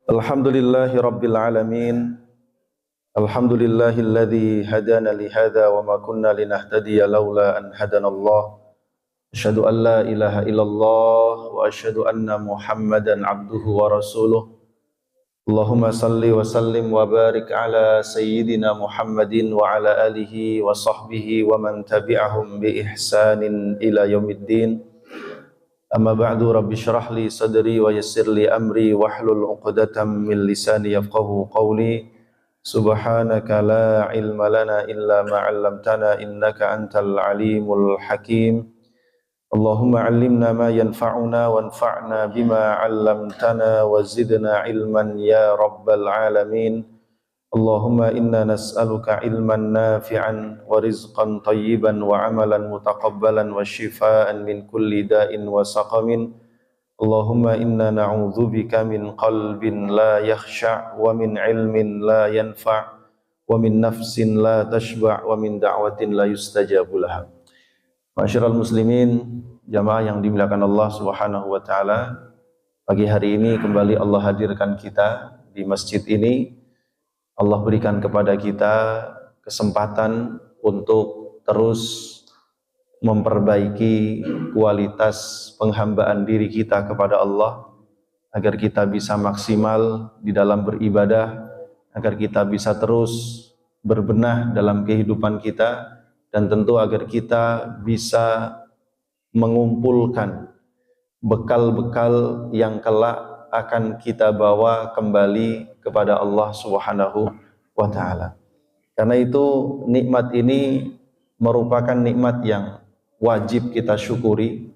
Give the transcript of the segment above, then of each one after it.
Alhamdulillahi Rabbil Alamin. Alhamdulillahilladzi hadana li hadza wa ma kunna linahtadiya laula an hadana Allah. Asyhadu an la ilaha illallah wa asyhadu anna Muhammadan abduhu wa rasuluh. Allahumma salli wa sallim wa barik ala sayyidina Muhammadin wa ala alihi wa sahbihi wa man tabi'ahum bi ihsanin ila yaumiddin. Amma ba'du, rabbi syrah li sadri wa yassir li amri wahlul 'uqdatam min lisani yafqahu qawli. Subhanaka la ilma lana illa ma 'allamtana innaka antal alimul hakim. Allahumma 'allimna ma yanfa'una wanfa'na bima 'allamtana wa zidna ilman ya rabbal alamin. Allahumma inna nas'aluka ilman nafi'an wa rizqan tayyiban wa amalan mutaqabbalan wa shifaan min kulli da'in wa saqamin. Allahumma inna na'udzubika min qalbin la yakhsha' wa min ilmin la yanfa' wa min nafsin la tashba' wa min da'watin la yustajabu laha. Ma'asyiral muslimin, jamaah yang dimuliakan Allah Subhanahu wa taala, pagi hari ini kembali Allah hadirkan kita di masjid ini. Allah berikan kepada kita kesempatan untuk terus memperbaiki kualitas penghambaan diri kita kepada Allah, agar kita bisa maksimal di dalam beribadah, agar kita bisa terus berbenah dalam kehidupan kita, dan tentu agar kita bisa mengumpulkan bekal-bekal yang kelak akan kita bawa kembali kepada Allah Subhanahu wa taala. Karena itu nikmat ini merupakan nikmat yang wajib kita syukuri,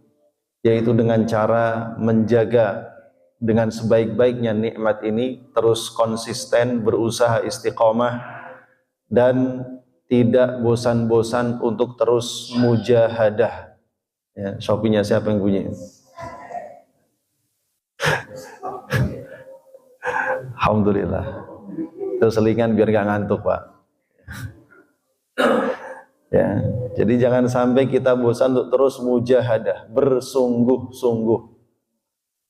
yaitu dengan cara menjaga dengan sebaik-baiknya nikmat ini, terus konsisten berusaha istiqomah dan tidak bosan-bosan untuk terus mujahadah. Ya, Shopee-nya siapa yang bunyi? Alhamdulillah. Itu selingan biar gak ngantuk, Pak. Ya, jadi jangan sampai kita bosan untuk terus mujahadah, bersungguh-sungguh.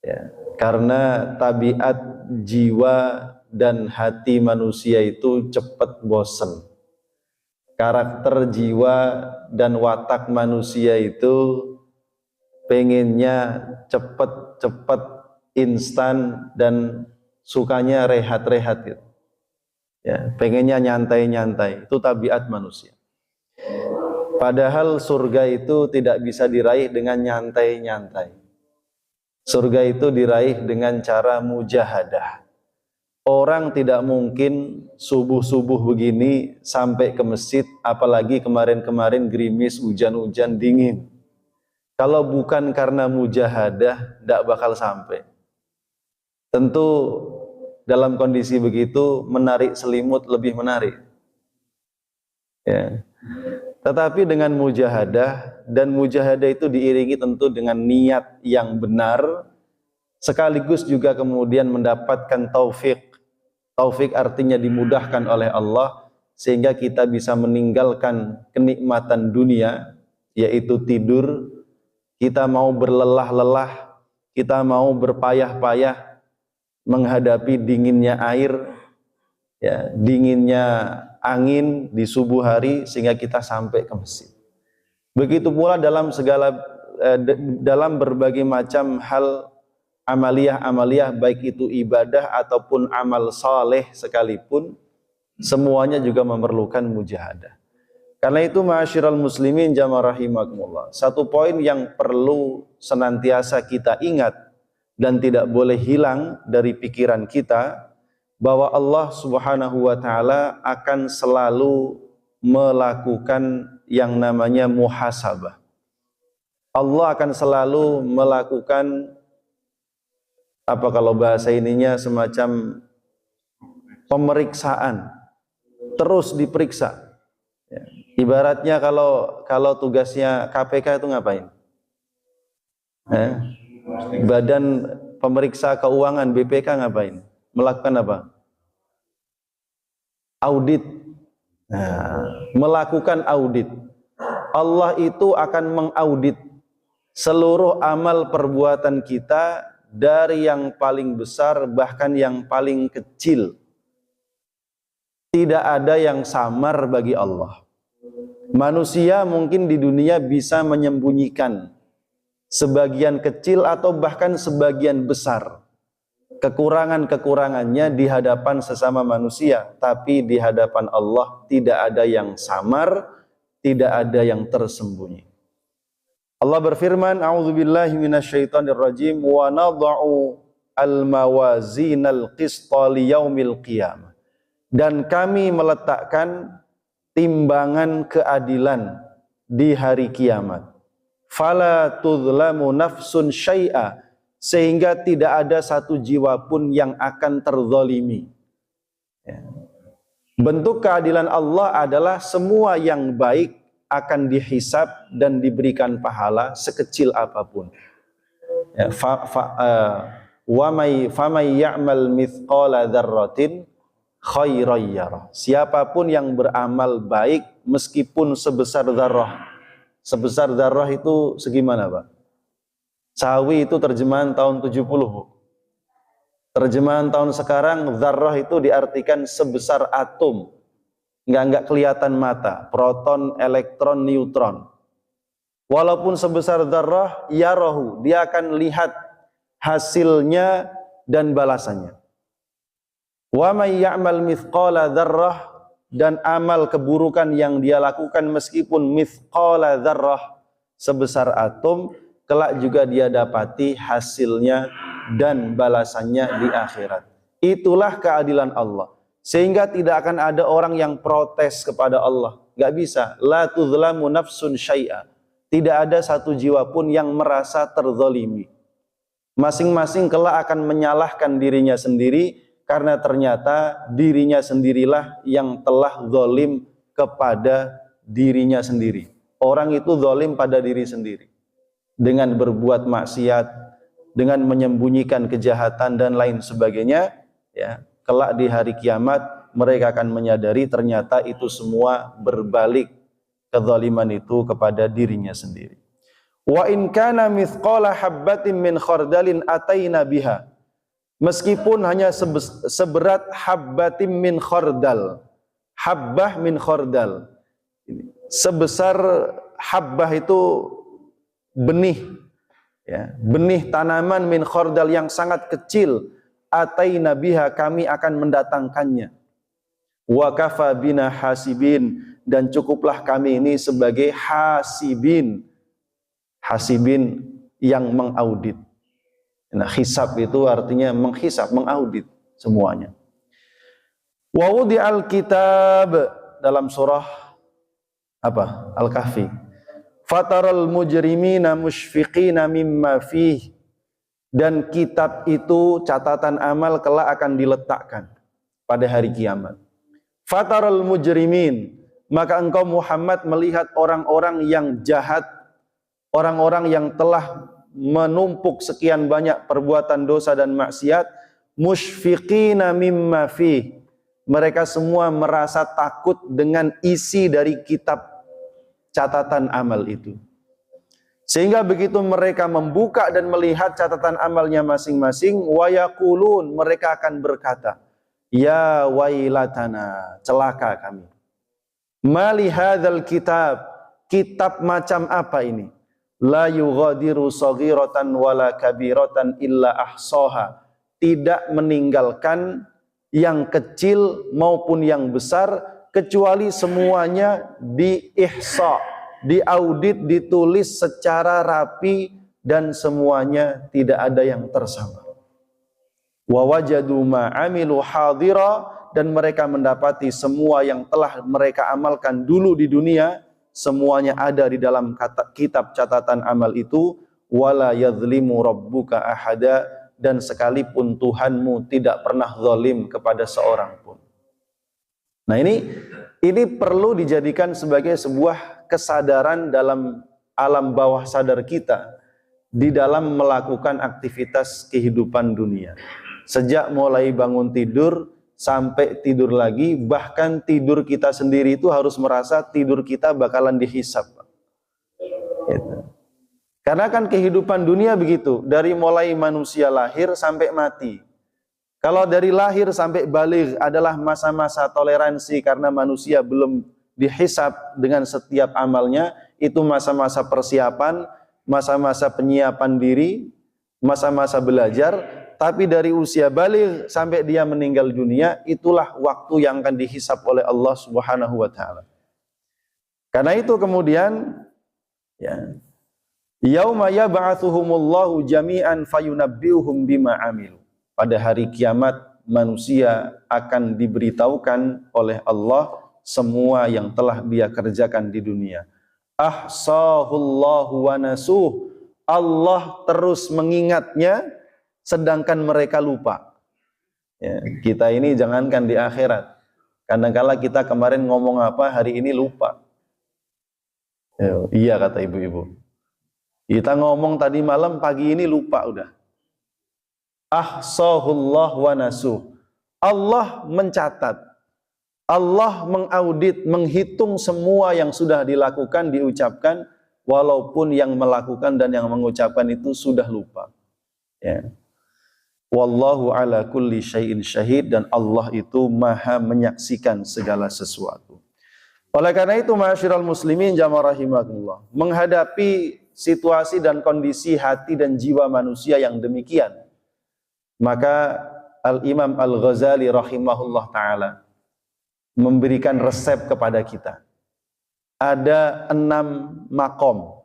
Ya, karena tabiat jiwa dan hati manusia itu cepat bosan. Karakter jiwa dan watak manusia itu pengennya cepat-cepat, instan, dan sukanya rehat-rehat gitu. Ya, pengennya nyantai-nyantai. Itu tabiat manusia. Padahal surga itu tidak bisa diraih dengan nyantai-nyantai. Surga itu diraih dengan cara mujahadah. Orang tidak mungkin subuh-subuh begini sampai ke masjid, apalagi kemarin-kemarin gerimis, hujan-hujan, dingin. Kalau bukan karena mujahadah, tidak bakal sampai. Tentu dalam kondisi begitu menarik selimut lebih menarik. Ya. Tetapi dengan mujahadah, dan mujahadah itu diiringi tentu dengan niat yang benar, sekaligus juga kemudian mendapatkan taufik. Taufik artinya dimudahkan oleh Allah, sehingga kita bisa meninggalkan kenikmatan dunia, yaitu tidur. Kita mau berlelah-lelah, kita mau berpayah-payah menghadapi dinginnya air, ya, dinginnya angin di subuh hari, sehingga kita sampai ke masjid. Begitu pula dalam dalam berbagai macam hal amaliyah-amaliyah, baik itu ibadah ataupun amal saleh sekalipun, semuanya juga memerlukan mujahadah. Karena itu ma'asyiral muslimin jamaah rahimakumullah, satu poin yang perlu senantiasa kita ingat dan tidak boleh hilang dari pikiran kita, bahwa Allah Subhanahu wa taala akan selalu melakukan yang namanya muhasabah. Allah akan selalu melakukan, apa kalau bahasa ininya, semacam pemeriksaan, terus diperiksa. Ya. Ibaratnya kalau tugasnya KPK itu ngapain? Badan Pemeriksa Keuangan BPK ngapain? Melakukan apa? Audit. Melakukan audit. Allah itu akan mengaudit seluruh amal perbuatan kita dari yang paling besar bahkan yang paling kecil. Tidak ada yang samar bagi Allah. Manusia mungkin di dunia bisa menyembunyikan sebagian kecil atau bahkan sebagian besar kekurangan-kekurangannya di hadapan sesama manusia, tapi di hadapan Allah tidak ada yang samar, tidak ada yang tersembunyi. Allah berfirman, a'udzubillahi minasyaitonirrajim, wa nadha'u al-mawazinal qista liyaumil qiyamah. Dan kami meletakkan timbangan keadilan di hari kiamat. Fala tudlamu nafsun syai'a, sehingga tidak ada satu jiwa pun yang akan terzalimi. Ya. Bentuk keadilan Allah adalah semua yang baik akan dihisab dan diberikan pahala sekecil apapun. Ya, famay ya'mal mithqala dzarratin khairan yarah. Siapapun yang beramal baik meskipun sebesar dzarrah. Sebesar dzarrah itu segimana, Pak? Sawi itu terjemahan tahun 70, Bu. Terjemahan tahun sekarang, dzarrah itu diartikan sebesar atom. Nggak kelihatan mata, proton, elektron, neutron. Walaupun sebesar dzarrah, yarahu, dia akan lihat hasilnya dan balasannya. Wa may ya'mal mithqala dzarrah, dan amal keburukan yang dia lakukan meskipun mithqala dzarrah, sebesar atom, kelak juga dia dapati hasilnya dan balasannya di akhirat. Itulah keadilan Allah. Sehingga tidak akan ada orang yang protes kepada Allah. Gak bisa. La tuzlamu nafsun syai'a. Tidak ada satu jiwa pun yang merasa terzalimi. Masing-masing kelak akan menyalahkan dirinya sendiri, karena ternyata dirinya sendirilah yang telah zalim kepada dirinya sendiri. Orang itu zalim pada diri sendiri. Dengan berbuat maksiat, dengan menyembunyikan kejahatan dan lain sebagainya, ya. Kelak di hari kiamat mereka akan menyadari ternyata itu semua berbalik, kezaliman itu kepada dirinya sendiri. Wa in kana mithqala habbatin min khardalin ataina biha. Meskipun hanya seberat habbatin min khardal. Habbah min khardal. Sebesar habbah itu benih, ya, benih tanaman min khardal yang sangat kecil. Ataina biha, kami akan mendatangkannya. Wa kafa bina hasibin, dan cukuplah kami ini sebagai hasibin. Hasibin yang mengaudit. Nah, hisab itu artinya menghisab, mengaudit semuanya. Wa wudi'al kitab, dalam surah apa? Al-Kahfi. Fataral mujrimina musyfiqina mimma fihi. Dan kitab itu, catatan amal, kelak akan diletakkan pada hari kiamat. Fataral mujrimin, maka engkau Muhammad melihat orang-orang yang jahat, orang-orang yang telah menumpuk sekian banyak perbuatan dosa dan maksiat, musyfiqina mimma fih. Mereka semua merasa takut dengan isi dari kitab catatan amal itu. Sehingga begitu mereka membuka dan melihat catatan amalnya masing-masing, wa yaqulun, mereka akan berkata, ya wailatana, celaka kami. Mali hadzal kitab, kitab macam apa ini? La yughadiru saghiratan wala kabiratan illa ahsaha. Tidak meninggalkan yang kecil maupun yang besar, kecuali semuanya diihsa, diaudit, ditulis secara rapi, dan semuanya tidak ada yang tersamar. Wa wajadu ma amilu hadira, dan mereka mendapati semua yang telah mereka amalkan dulu di dunia, semuanya ada di dalam kitab catatan amal itu. Wala yadhlimu rabbuka ahada, dan sekalipun Tuhanmu tidak pernah zalim kepada seorang pun. Nah, ini perlu dijadikan sebagai sebuah kesadaran dalam alam bawah sadar kita di dalam melakukan aktivitas kehidupan dunia. Sejak mulai bangun tidur sampai tidur lagi, bahkan tidur kita sendiri itu harus merasa tidur kita bakalan dihisab. Gitu. Karena kan kehidupan dunia begitu, dari mulai manusia lahir sampai mati. Kalau dari lahir sampai baligh adalah masa-masa toleransi karena manusia belum dihisab dengan setiap amalnya, itu masa-masa persiapan, masa-masa penyiapan diri, masa-masa belajar. Tapi dari usia baligh sampai dia meninggal dunia, itulah waktu yang akan dihisab oleh Allah Subhanahu wa taala. Karena itu kemudian ya, yauma yab'atsuhumullahu jami'an fayunabbi'uhum bima 'amilu. Pada hari kiamat manusia akan diberitahukan oleh Allah semua yang telah dia kerjakan di dunia. Ahsahullahu wa nasuh. Allah terus mengingatnya sedangkan mereka lupa. Ya, kita ini jangankan di akhirat. Kadang-kala kita kemarin ngomong apa, hari ini lupa. Ya, iya kata ibu-ibu. Kita ngomong tadi malam, pagi ini lupa udah. Ahsahullah wa nasuh. Allah mencatat, Allah mengaudit, menghitung semua yang sudah dilakukan, diucapkan, walaupun yang melakukan dan yang mengucapkan itu sudah lupa. Ya. Wallahu ala kulli syai'in syahid, dan Allah itu maha menyaksikan segala sesuatu. Oleh karena itu, ma'asyiral muslimin jamaah rahimakumullah, menghadapi situasi dan kondisi hati dan jiwa manusia yang demikian, maka Al-Imam Al-Ghazali rahimahullah ta'ala memberikan resep kepada kita. Ada 6 makom,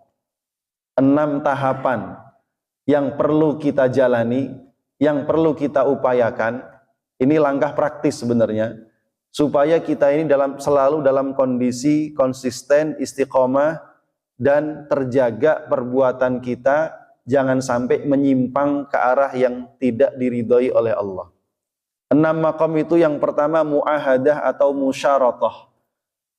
6 tahapan yang perlu kita jalani, yang perlu kita upayakan. Ini langkah praktis sebenarnya, supaya kita ini selalu dalam kondisi konsisten, istiqomah, dan terjaga perbuatan kita jangan sampai menyimpang ke arah yang tidak diridhoi oleh Allah. 6 maqam itu, yang pertama muahadah atau musyaratah,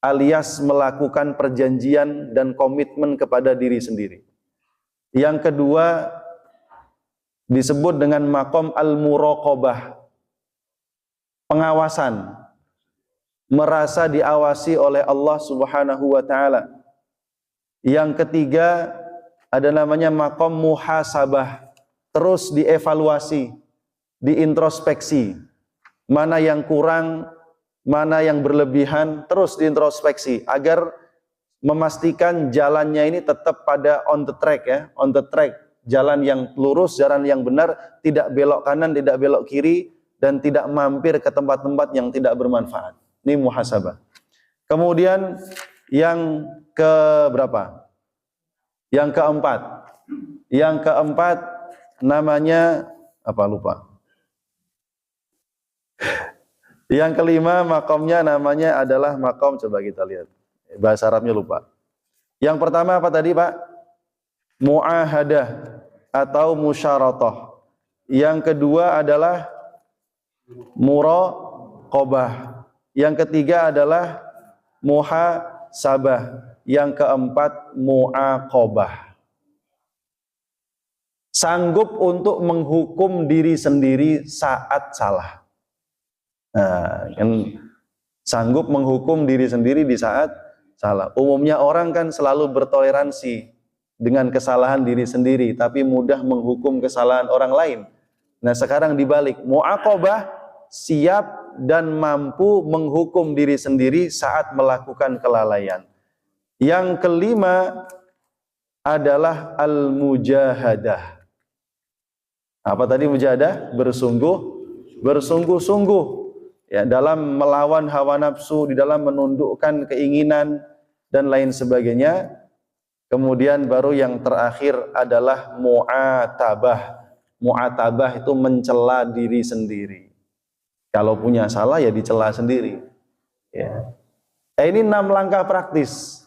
alias melakukan perjanjian dan komitmen kepada diri sendiri. Yang kedua disebut dengan maqam al-muraqabah, pengawasan, merasa diawasi oleh Allah Subhanahu wa taala. Yang ketiga ada namanya maqam muhasabah, terus dievaluasi, diintrospeksi, mana yang kurang, mana yang berlebihan, terus diintrospeksi agar memastikan jalannya ini tetap pada on the track, ya, on the track, jalan yang lurus, jalan yang benar, tidak belok kanan, tidak belok kiri, dan tidak mampir ke tempat-tempat yang tidak bermanfaat. Ini muhasabah. Kemudian yang ke berapa? Yang keempat. Yang keempat namanya apa, lupa. Yang kelima makomnya namanya adalah makom, coba kita lihat. Bahasa Arabnya lupa. Yang pertama apa tadi, Pak? Muahadah atau musyaratah. Yang kedua adalah muraqabah. Yang ketiga adalah muhasabah. Yang keempat muaqabah. Sanggup untuk menghukum diri sendiri saat salah. Nah, kan sanggup menghukum diri sendiri di saat salah. Umumnya orang kan selalu bertoleransi dengan kesalahan diri sendiri, tapi mudah menghukum kesalahan orang lain. Nah, sekarang dibalik, muaqabah, siap dan mampu menghukum diri sendiri saat melakukan kelalaian. Yang kelima adalah al-mujahadah. Apa tadi mujahadah? Bersungguh-sungguh, ya, dalam melawan hawa nafsu, di dalam menundukkan keinginan dan lain sebagainya. Kemudian baru yang terakhir adalah mu'atabah. Mu'atabah itu mencela diri sendiri. Kalau punya salah ya dicela sendiri. Ya. Ini 6 langkah praktis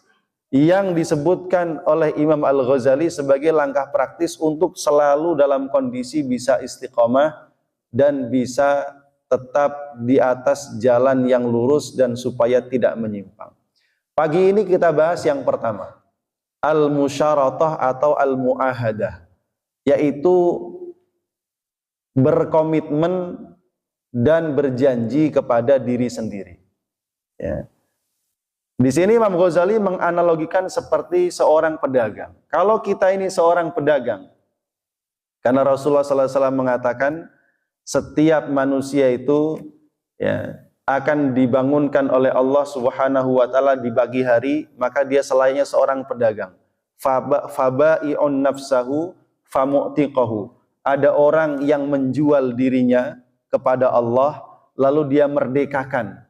yang disebutkan oleh Imam Al-Ghazali sebagai langkah praktis untuk selalu dalam kondisi bisa istiqomah dan bisa tetap di atas jalan yang lurus dan supaya tidak menyimpang. Pagi ini kita bahas yang pertama, al-musyaratah atau al-muahadah, yaitu berkomitmen dan berjanji kepada diri sendiri. Ya. Di sini Imam Ghazali menganalogikan seperti seorang pedagang. Kalau kita ini seorang pedagang, karena Rasulullah SAW mengatakan setiap manusia itu ya akan dibangunkan oleh Allah Subhanahu wa taala di pagi hari, maka dia selayaknya seorang pedagang. Fabai'un nafsahu famu'tiqahu. Ada orang yang menjual dirinya kepada Allah lalu dia merdekakan.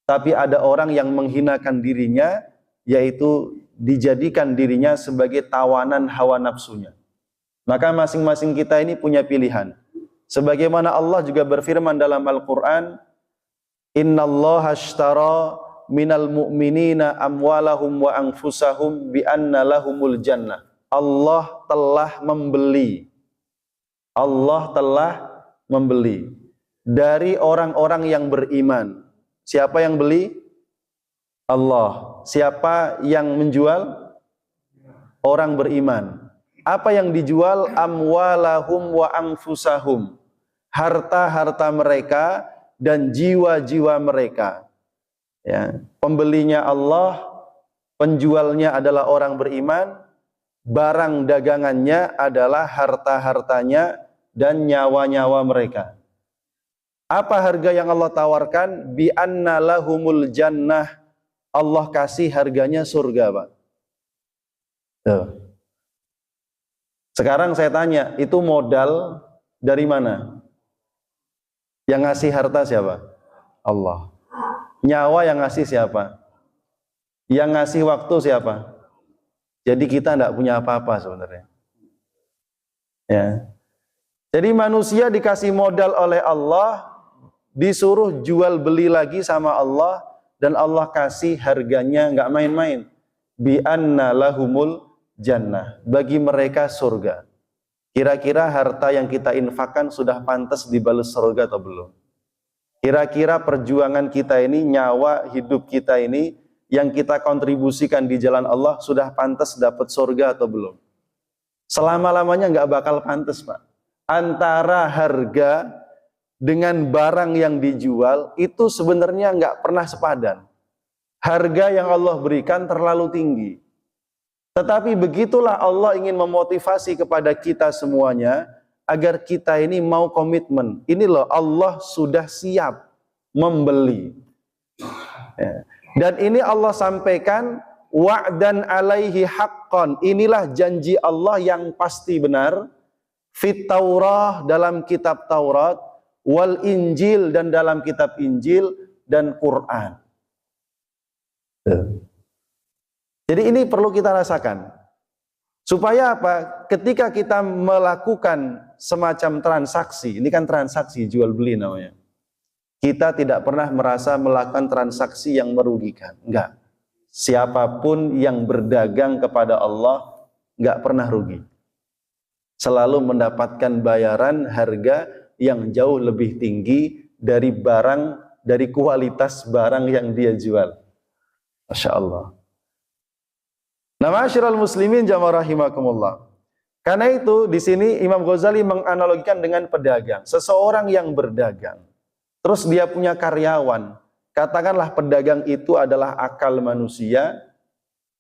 Tapi ada orang yang menghinakan dirinya, yaitu dijadikan dirinya sebagai tawanan hawa nafsunya. Maka masing-masing kita ini punya pilihan. Sebagaimana Allah juga berfirman dalam Al-Quran, Innallaha ashtara minal mu'minina amwalahum wa anfusahum bi anna lahumul jannah. Allah telah membeli dari orang-orang yang beriman. Siapa yang beli? Allah. Siapa yang menjual? Orang beriman. Apa yang dijual? Amwalahum wa anfusahum. Harta-harta mereka dan jiwa-jiwa mereka. Ya, pembelinya Allah, penjualnya adalah orang beriman, barang dagangannya adalah harta-hartanya dan nyawa-nyawa mereka. Apa harga yang Allah tawarkan? Bi anna lahumul jannah. Allah kasih harganya surga, Pak. Tuh. Sekarang saya tanya, itu modal dari mana? Yang ngasih harta siapa? Allah. Nyawa yang ngasih siapa? Yang ngasih waktu siapa? Jadi kita tidak punya apa-apa sebenarnya. Ya. Jadi manusia dikasih modal oleh Allah, disuruh jual beli lagi sama Allah, dan Allah kasih harganya nggak main-main. Bi anna lahumul jannah. Bagi mereka surga. Kira-kira harta yang kita infakkan sudah pantas dibalas surga atau belum? Kira-kira perjuangan kita ini, nyawa hidup kita ini, yang kita kontribusikan di jalan Allah sudah pantas dapat surga atau belum? Selama-lamanya nggak bakal pantas, Pak. Antara harga dengan barang yang dijual itu sebenarnya nggak pernah sepadan. Harga yang Allah berikan terlalu tinggi. Tetapi begitulah Allah ingin memotivasi kepada kita semuanya agar kita ini mau komitmen. Ini loh, Allah sudah siap membeli. Ya. Dan ini Allah sampaikan wa'dan alaihi haqqan. Inilah janji Allah yang pasti benar. Fit Taurah, dalam kitab Taurat, wal Injil, dan dalam kitab Injil, dan Quran. Jadi ini perlu kita rasakan. Supaya apa? Ketika kita melakukan semacam transaksi, ini kan transaksi jual beli namanya. Kita tidak pernah merasa melakukan transaksi yang merugikan. Enggak. Siapapun yang berdagang kepada Allah enggak pernah rugi. Selalu mendapatkan bayaran harga yang jauh lebih tinggi dari barang, dari kualitas barang yang dia jual. Masya Allah. Nah, ma'asyiral muslimin jamaah rahimakumullah. Karena itu di sini Imam Ghazali menganalogikan dengan pedagang. Seseorang yang berdagang, terus dia punya karyawan. Katakanlah pedagang itu adalah akal manusia,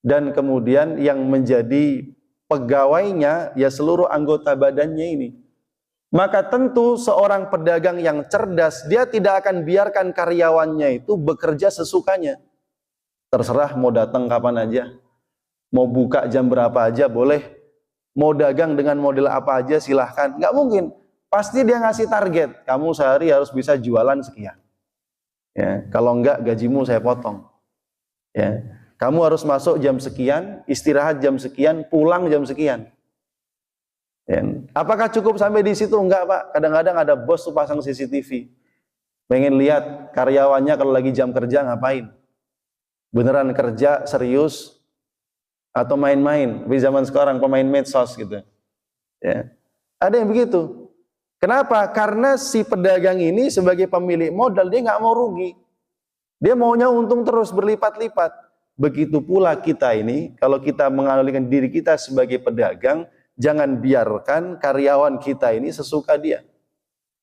dan kemudian yang menjadi pegawainya ya seluruh anggota badannya ini. Maka tentu seorang pedagang yang cerdas, dia tidak akan biarkan karyawannya itu bekerja sesukanya. Terserah mau datang kapan aja, mau buka jam berapa aja boleh, mau dagang dengan model apa aja silahkan. Nggak mungkin. Pasti dia ngasih target, kamu sehari harus bisa jualan sekian. Ya, kalau enggak gajimu saya potong. Ya, kamu harus masuk jam sekian, istirahat jam sekian, pulang jam sekian. Ya. Apakah cukup sampai di situ? Enggak, Pak. Kadang-kadang ada bos tuh pasang CCTV. Pengen lihat karyawannya kalau lagi jam kerja ngapain. Beneran kerja serius atau main-main? Di zaman sekarang pemain medsos gitu. Ya. Ada yang begitu. Kenapa? Karena si pedagang ini sebagai pemilik modal dia nggak mau rugi. Dia maunya untung terus berlipat-lipat. Begitu pula kita ini, kalau kita menganalikan diri kita sebagai pedagang, jangan biarkan karyawan kita ini sesuka dia.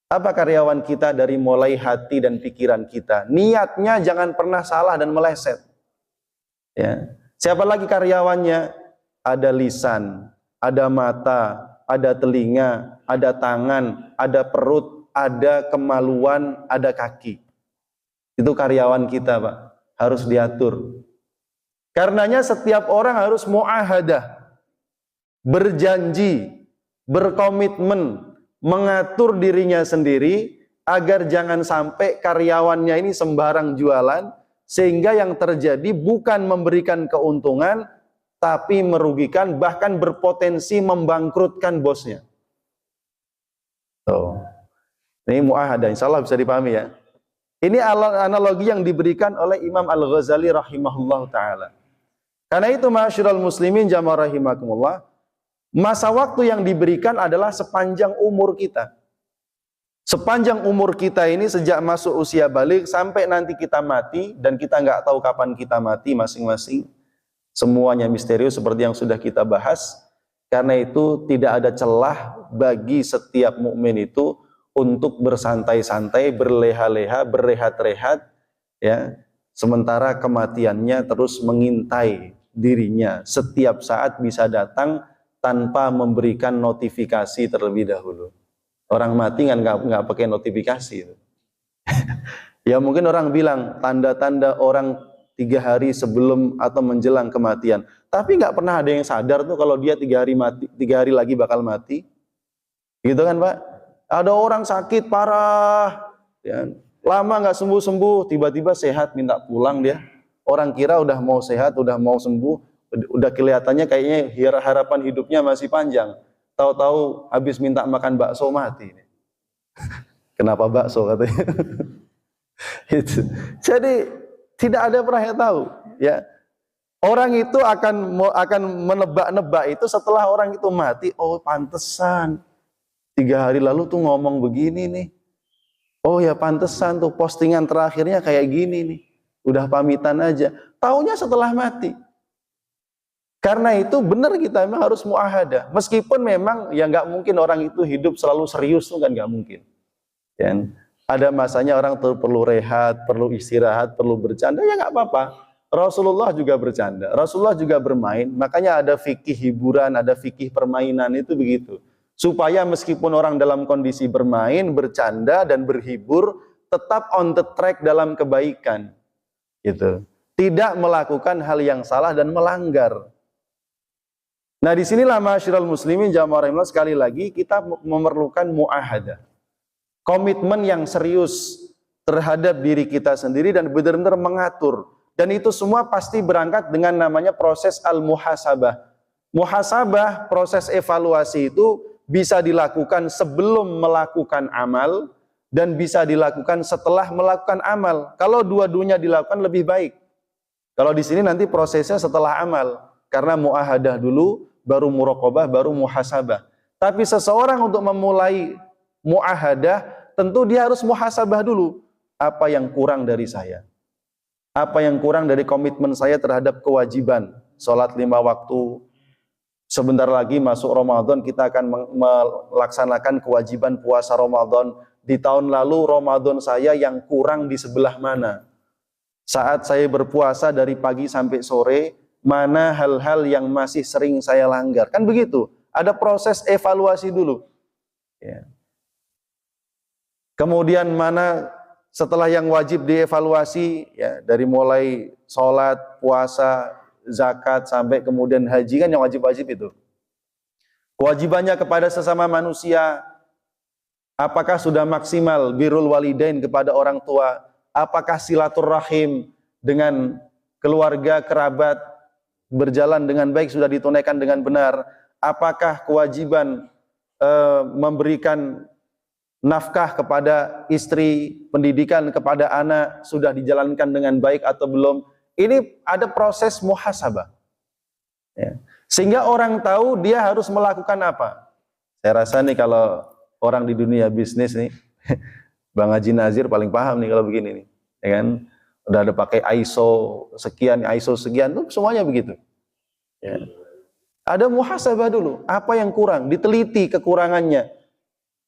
Apa karyawan kita dari mulai hati dan pikiran kita? Niatnya jangan pernah salah dan meleset. Ya. Siapa lagi karyawannya? Ada lisan, ada mata, ada telinga, ada tangan, ada perut, ada kemaluan, ada kaki. Itu karyawan kita, Pak. Harus diatur. Karenanya setiap orang harus muahadah, berjanji, berkomitmen, mengatur dirinya sendiri agar jangan sampai karyawannya ini sembarang jualan, sehingga yang terjadi bukan memberikan keuntungan, tapi merugikan, bahkan berpotensi membangkrutkan bosnya. Oh. Ini muahadah, insya Allah bisa dipahami ya. Ini analogi yang diberikan oleh Imam Al-Ghazali rahimahullah ta'ala. Karena itu ma'asyiral muslimin jamaah rahimakumullah, masa waktu yang diberikan adalah sepanjang umur kita. Sepanjang umur kita ini sejak masuk usia balik sampai nanti kita mati, dan kita nggak tahu kapan kita mati masing-masing. Semuanya misterius seperti yang sudah kita bahas. Karena itu tidak ada celah bagi setiap mukmin itu untuk bersantai-santai, berleha-leha, berehat-rehat, ya. Sementara kematiannya terus mengintai dirinya, setiap saat bisa datang tanpa memberikan notifikasi terlebih dahulu. Orang mati kan nggak pakai notifikasi. Ya mungkin orang bilang tanda-tanda orang 3 hari sebelum atau menjelang kematian, tapi nggak pernah ada yang sadar tuh kalau dia 3 hari mati, 3 hari lagi bakal mati, gitu kan Pak? Ada orang sakit parah, ya, lama nggak sembuh-sembuh, tiba-tiba sehat minta pulang dia. Orang kira udah mau sehat, udah mau sembuh, udah kelihatannya kayaknya harapan hidupnya masih panjang. Tahu-tahu habis minta makan bakso mati. Kenapa bakso katanya? Itu. Jadi tidak ada pernah yang tahu. Ya, orang itu akan menebak-nebak itu setelah orang itu mati. Oh pantesan 3 hari lalu tuh ngomong begini nih. Oh ya pantesan tuh postingan terakhirnya kayak gini nih. Udah pamitan aja. Taunya setelah mati. Karena itu benar kita memang harus muahadah. Meskipun memang ya nggak mungkin orang itu hidup selalu serius tuh kan nggak mungkin. Ya, ada masanya orang tuh perlu rehat, perlu istirahat, perlu bercanda, ya nggak apa-apa. Rasulullah juga bercanda, Rasulullah juga bermain. Makanya ada fikih hiburan, ada fikih permainan itu begitu. Supaya meskipun orang dalam kondisi bermain, bercanda dan berhibur, tetap on the track dalam kebaikan. Gitu. Tidak melakukan hal yang salah dan melanggar. Nah disinilah ma'asyiral muslimin jamaah rahimahullah, sekali lagi kita memerlukan muahadah, komitmen yang serius terhadap diri kita sendiri dan benar-benar mengatur. Dan itu semua pasti berangkat dengan namanya proses al-muhasabah. Muhasabah, proses evaluasi itu bisa dilakukan sebelum melakukan amal dan bisa dilakukan setelah melakukan amal. Kalau dua-duanya dilakukan lebih baik. Kalau di sini nanti prosesnya setelah amal, karena muahadah dulu, baru muraqabah, baru muhasabah. Tapi seseorang untuk memulai muahadah, tentu dia harus muhasabah dulu. Apa yang kurang dari saya? Apa yang kurang dari komitmen saya terhadap kewajiban? Sholat 5 waktu. Sebentar lagi masuk Ramadan, kita akan melaksanakan kewajiban puasa Ramadan. Di tahun lalu Ramadan saya yang kurang di sebelah mana? Saat saya berpuasa dari pagi sampai sore, mana hal-hal yang masih sering saya langgar? Kan begitu. Ada proses evaluasi dulu. Ya. Kemudian mana setelah yang wajib dievaluasi, ya, dari mulai sholat, puasa, zakat, sampai kemudian haji, kan yang wajib-wajib itu. Kewajibannya kepada sesama manusia, apakah sudah maksimal birrul walidain kepada orang tua? Apakah silaturrahim dengan keluarga, kerabat berjalan dengan baik, sudah ditunaikan dengan benar? Apakah kewajiban memberikan nafkah kepada istri, pendidikan kepada anak sudah dijalankan dengan baik atau belum? Ini ada proses muhasabah. Ya. Sehingga orang tahu dia harus melakukan apa. Saya rasa nih kalau orang di dunia bisnis nih, Bang Haji Nazir paling paham nih kalau begini nih, ya kan? Udah ada pakai ISO sekian, tuh semuanya begitu. Ya. Ada muhasabah dulu, apa yang kurang, diteliti kekurangannya.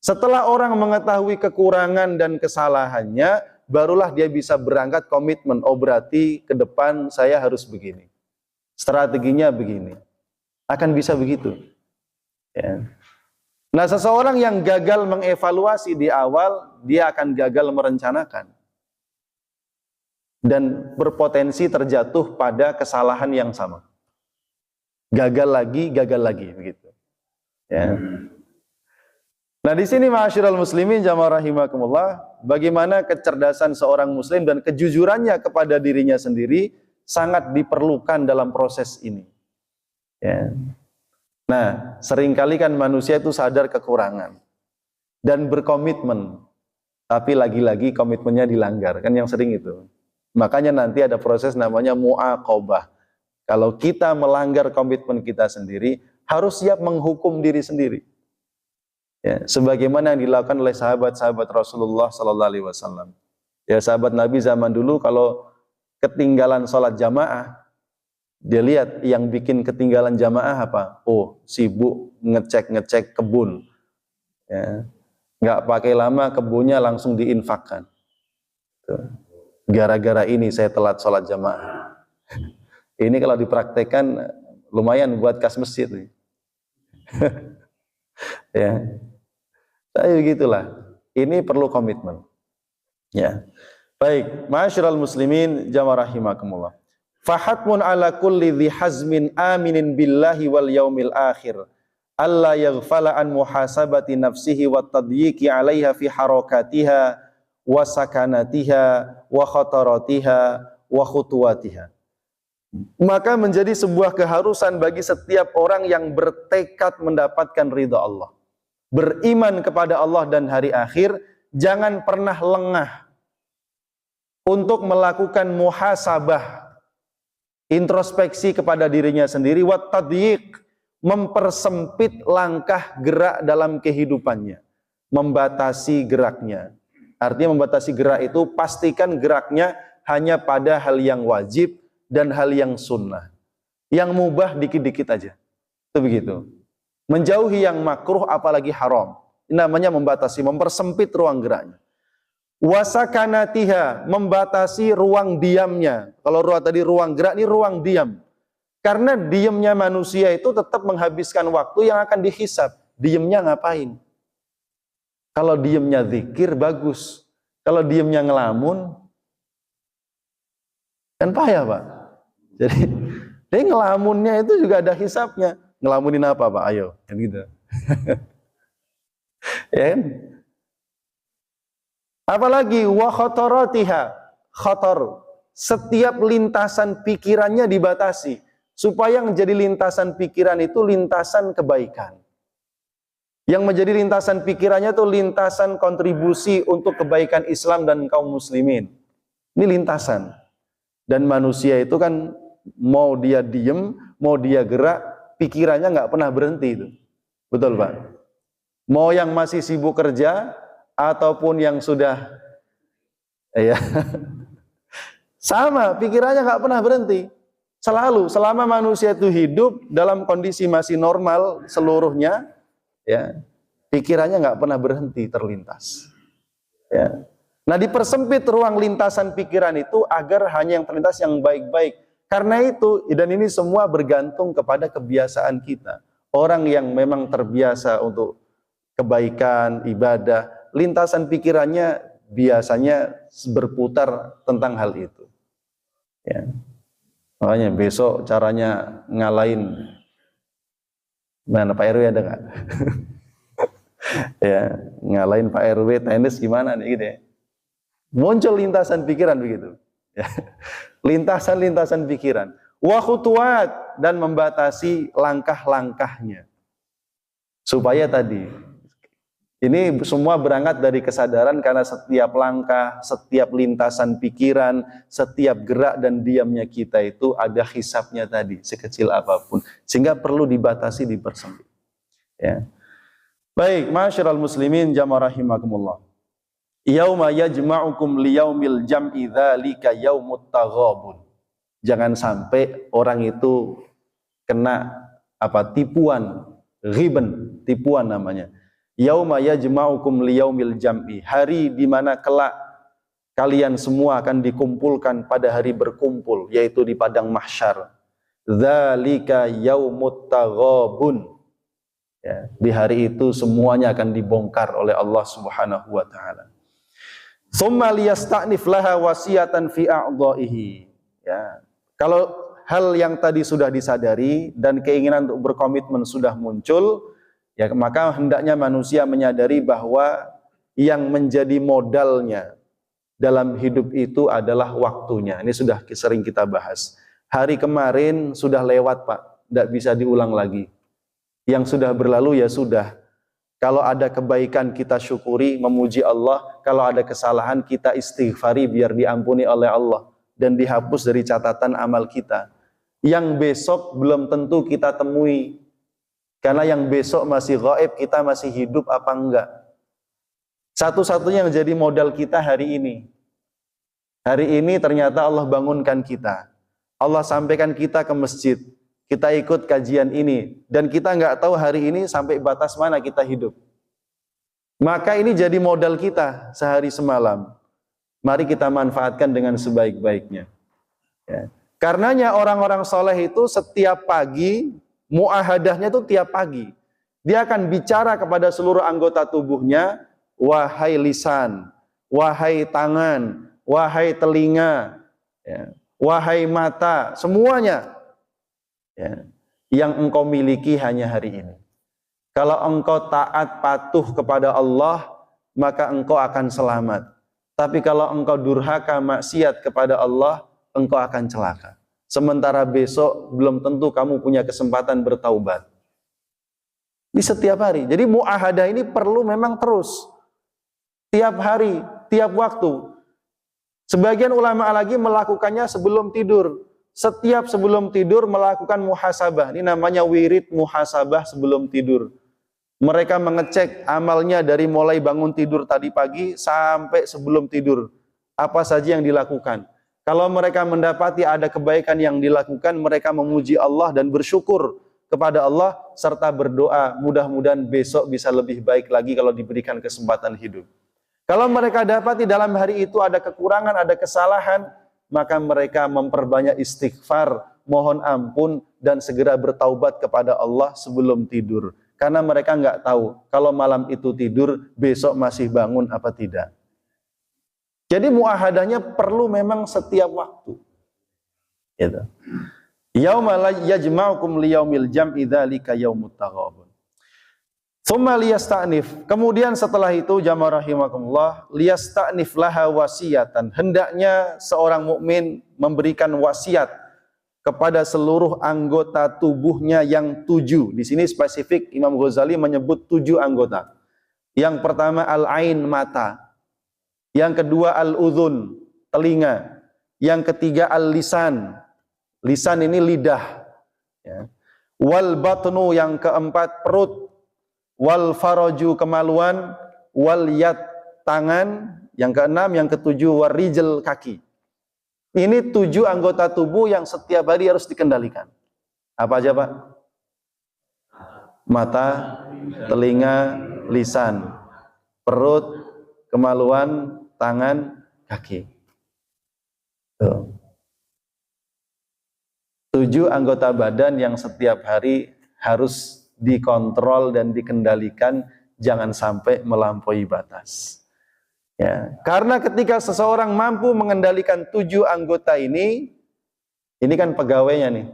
Setelah orang mengetahui kekurangan dan kesalahannya, barulah dia bisa berangkat komitmen. Oh berarti ke depan saya harus begini. Strateginya begini. Akan bisa begitu. Ya. Nah, seseorang yang gagal mengevaluasi di awal, dia akan gagal merencanakan. Dan berpotensi terjatuh pada kesalahan yang sama. Gagal lagi begitu. Ya. Nah, di sini ma'asyiral muslimin jamaah rahimakumullah, bagaimana kecerdasan seorang muslim dan kejujurannya kepada dirinya sendiri sangat diperlukan dalam proses ini. Ya. Nah, seringkali kan manusia itu sadar kekurangan dan berkomitmen, tapi lagi-lagi komitmennya dilanggar, kan yang sering itu. Makanya nanti ada proses namanya mu'aqobah. Kalau kita melanggar komitmen kita sendiri, harus siap menghukum diri sendiri. Ya, sebagaimana yang dilakukan oleh sahabat-sahabat Rasulullah sallallahu alaihi wasallam. Ya, sahabat Nabi zaman dulu kalau ketinggalan sholat jamaah, dia lihat yang bikin ketinggalan jamaah apa? Oh, sibuk ngecek kebun. Ya. Nggak pakai lama kebunnya langsung diinfakkan. Gara-gara ini saya telat sholat jamaah. Ini kalau dipraktekkan lumayan buat kas masjid. Ya. Tapi begitulah. Ini perlu komitmen. Ya. Baik, ma'asyiral muslimin jamaah rahimakumullah. Fahatmun ala kulli dhi hazmin aminin billahi wal yaumil akhir alla yaghfala an muhasabati nafsihi wa tadyiqi 'alaiha fi harakatiha wa sakanatiha wa khataratiha wa khutuwatiha. Maka menjadi sebuah keharusan bagi setiap orang yang bertekad mendapatkan ridha Allah, beriman kepada Allah dan hari akhir, jangan pernah lengah untuk melakukan muhasabah, introspeksi kepada dirinya sendiri, wa tadyiq, mempersempit langkah gerak dalam kehidupannya, membatasi geraknya. Artinya membatasi gerak itu pastikan geraknya hanya pada hal yang wajib dan hal yang sunnah. Yang mubah dikit-dikit aja. Itu begitu. Menjauhi yang makruh apalagi haram. Ini namanya membatasi, mempersempit ruang geraknya. Wasakanatiha, membatasi ruang diamnya. Kalau tadi ruang gerak, ini ruang diam. Karena diamnya manusia itu tetap menghabiskan waktu yang akan dihisab. Diamnya ngapain? Kalau diamnya zikir, bagus. Kalau diamnya ngelamun, kan payah, Pak. Jadi ngelamunnya itu juga ada hisabnya. Ngelamunin apa, Pak? Ayo, kan gitu. Ya kan? Apalagi wa khataratiha, khatar. Setiap lintasan pikirannya dibatasi supaya menjadi lintasan pikiran itu lintasan kebaikan. Yang menjadi lintasan pikirannya itu lintasan kontribusi untuk kebaikan Islam dan kaum muslimin. Ini lintasan. Dan manusia itu kan mau dia diem, mau dia gerak, pikirannya nggak pernah berhenti itu. Betul, Pak? Mau yang masih sibuk kerja ataupun yang sudah ya sama, pikirannya nggak pernah berhenti. Selalu, selama manusia itu hidup dalam kondisi masih normal seluruhnya, ya, pikirannya nggak pernah berhenti terlintas. Ya. Nah, dipersempit ruang lintasan pikiran itu agar hanya yang terlintas yang baik-baik. Karena itu, dan ini semua bergantung kepada kebiasaan kita. Orang yang memang terbiasa untuk kebaikan, ibadah, lintasan pikirannya biasanya berputar tentang hal itu. Ya. Makanya besok caranya ngalahin, mana Pak RW ada nggak? Ya, ngalahin Pak RW tenis gimana nih gitu ya. Muncul lintasan pikiran begitu. Ya. Lintasan-lintasan pikiran. Wa khutuwat, dan membatasi langkah-langkahnya. Supaya tadi, ini semua berangkat dari kesadaran karena setiap langkah, setiap lintasan pikiran, setiap gerak dan diamnya kita itu ada hisabnya tadi, sekecil apapun. Sehingga perlu dibatasi, dipersempit. Ya. Baik, ma'asyiral muslimin jamaah rahimakumullah. Yauma yajma'ukum liyaumil jam'i dzalika yaumut taghabun. Jangan sampai orang itu kena tipuan, ghiban, tipuan namanya. Yauma yajma'ukum liyaumil jam'i, hari di mana kelak kalian semua akan dikumpulkan pada hari berkumpul, yaitu di padang mahsyar. dzalika yaumut taghabun. Ya, di hari itu semuanya akan dibongkar oleh Allah Subhanahu wa taala. Tsumma liyasta'nif laha wasiyatan fi a'dha'ihi. Ya. Kalau hal yang tadi sudah disadari dan keinginan untuk berkomitmen sudah muncul, ya maka hendaknya manusia menyadari bahwa yang menjadi modalnya dalam hidup itu adalah waktunya. Ini sudah sering kita bahas. Hari kemarin sudah lewat, Pak, tidak bisa diulang lagi. Yang sudah berlalu ya sudah. Kalau ada kebaikan kita syukuri, memuji Allah. Kalau ada kesalahan kita istighfari biar diampuni oleh Allah dan dihapus dari catatan amal kita. Yang besok belum tentu kita temui. Karena yang besok masih gaib, kita masih hidup apa enggak. Satu-satunya yang jadi modal kita hari ini. Hari ini ternyata Allah bangunkan kita. Allah sampaikan kita ke masjid. Kita ikut kajian ini. Dan kita nggak tahu hari ini sampai batas mana kita hidup. Maka ini jadi modal kita sehari semalam. Mari kita manfaatkan dengan sebaik-baiknya. Ya. Karenanya orang-orang soleh itu setiap pagi, mu'ahadahnya itu tiap pagi. Dia akan bicara kepada seluruh anggota tubuhnya, wahai lisan, wahai tangan, wahai telinga, ya, wahai mata, semuanya. Ya, yang engkau miliki hanya hari ini. Kalau engkau taat patuh kepada Allah, maka engkau akan selamat. Tapi kalau engkau durhaka maksiat kepada Allah, engkau akan celaka. Sementara besok belum tentu kamu punya kesempatan bertaubat. Di setiap hari. Jadi mu'ahadah ini perlu memang terus. Tiap hari, tiap waktu. Sebagian ulama lagi melakukannya sebelum tidur. Setiap sebelum tidur melakukan muhasabah. Ini namanya wirid muhasabah sebelum tidur. Mereka mengecek amalnya dari mulai bangun tidur tadi pagi sampai sebelum tidur. Apa saja yang dilakukan. Kalau mereka mendapati ada kebaikan yang dilakukan, mereka memuji Allah dan bersyukur kepada Allah serta berdoa mudah-mudahan besok bisa lebih baik lagi kalau diberikan kesempatan hidup. Kalau mereka dapati dalam hari itu ada kekurangan, ada kesalahan, maka mereka memperbanyak istighfar, mohon ampun, dan segera bertaubat kepada Allah sebelum tidur. Karena mereka nggak tahu kalau malam itu tidur, besok masih bangun apa tidak. Jadi mu'ahadahnya perlu memang setiap waktu. Gitu. Yauma la yajma'ukum liyaumil jam'i dzalika yaumut taghabun. Tsumma liyasta'nif. Kemudian setelah itu jamaah rahimakumullah, liyasta'nif laha wasiyatan. Hendaknya seorang mukmin memberikan wasiat kepada seluruh anggota tubuhnya yang 7. Di sini spesifik Imam Ghazali menyebut 7 anggota. Yang pertama al-ain, mata. Yang kedua al-udhun, telinga. Yang ketiga al-lisan. Lisan ini lidah. Ya. Wal batnu, yang keempat perut. Wal faraju, kemaluan. Wal yad, tangan. Yang keenam, yang ketujuh war rijl, kaki. Ini 7 anggota tubuh yang setiap hari harus dikendalikan. Apa aja, Pak? Mata, telinga, lisan, perut, kemaluan, tangan, kaki. Tuh. 7 anggota badan yang setiap hari harus dikontrol dan dikendalikan, jangan sampai melampaui batas. Ya, karena ketika seseorang mampu mengendalikan 7 anggota ini kan pegawainya nih,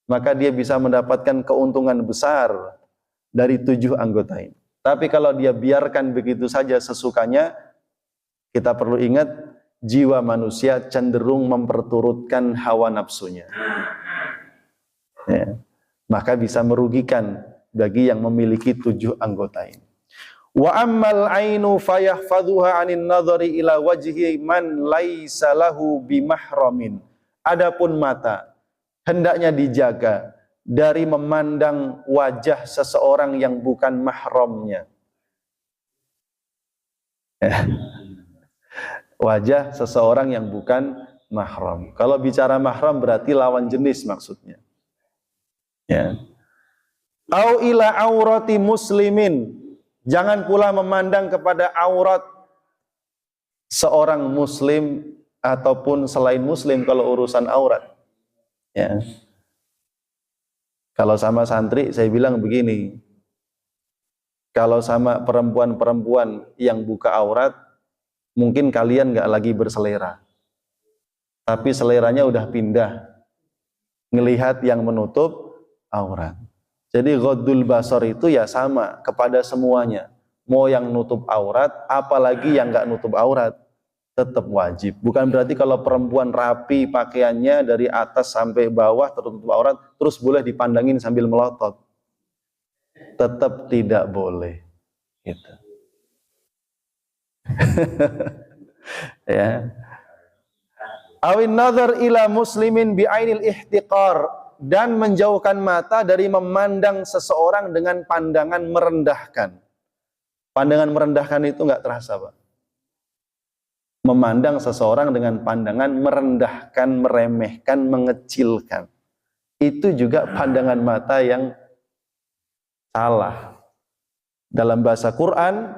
maka dia bisa mendapatkan keuntungan besar dari 7 anggota ini. Tapi kalau dia biarkan begitu saja sesukanya, kita perlu ingat jiwa manusia cenderung memperturutkan hawa nafsunya. Ya, maka bisa merugikan bagi yang memiliki 7 anggota ini. Wa ammal ainu fayahfadhuha 'anil nadhari ila wajhi man laisa lahu bimahramin. Adapun mata hendaknya dijaga dari memandang wajah seseorang yang bukan mahramnya. Wajah seseorang yang bukan mahram. Kalau bicara mahram berarti lawan jenis maksudnya. Ya. Au ila aurati muslimin. Jangan pula memandang kepada aurat seorang muslim ataupun selain muslim kalau urusan aurat. Ya. Kalau sama santri saya bilang begini, kalau sama perempuan-perempuan yang buka aurat, mungkin kalian nggak lagi berselera, tapi seleranya udah pindah, ngelihat yang menutup aurat. Jadi ghaddul basar itu ya sama kepada semuanya. Mau yang nutup aurat, apalagi yang nggak nutup aurat, tetap wajib. Bukan berarti kalau perempuan rapi pakaiannya dari atas sampai bawah tertutup aurat, terus boleh dipandangin sambil melotot. Tetap tidak boleh. Gitu. Ya. Awin nazar ila muslimin bi'ainil ihtiqar, dan menjauhkan mata dari memandang seseorang dengan pandangan merendahkan. Pandangan merendahkan itu enggak terasa, Pak. Memandang seseorang dengan pandangan merendahkan, meremehkan, mengecilkan. Itu juga pandangan mata yang salah. Dalam bahasa Quran,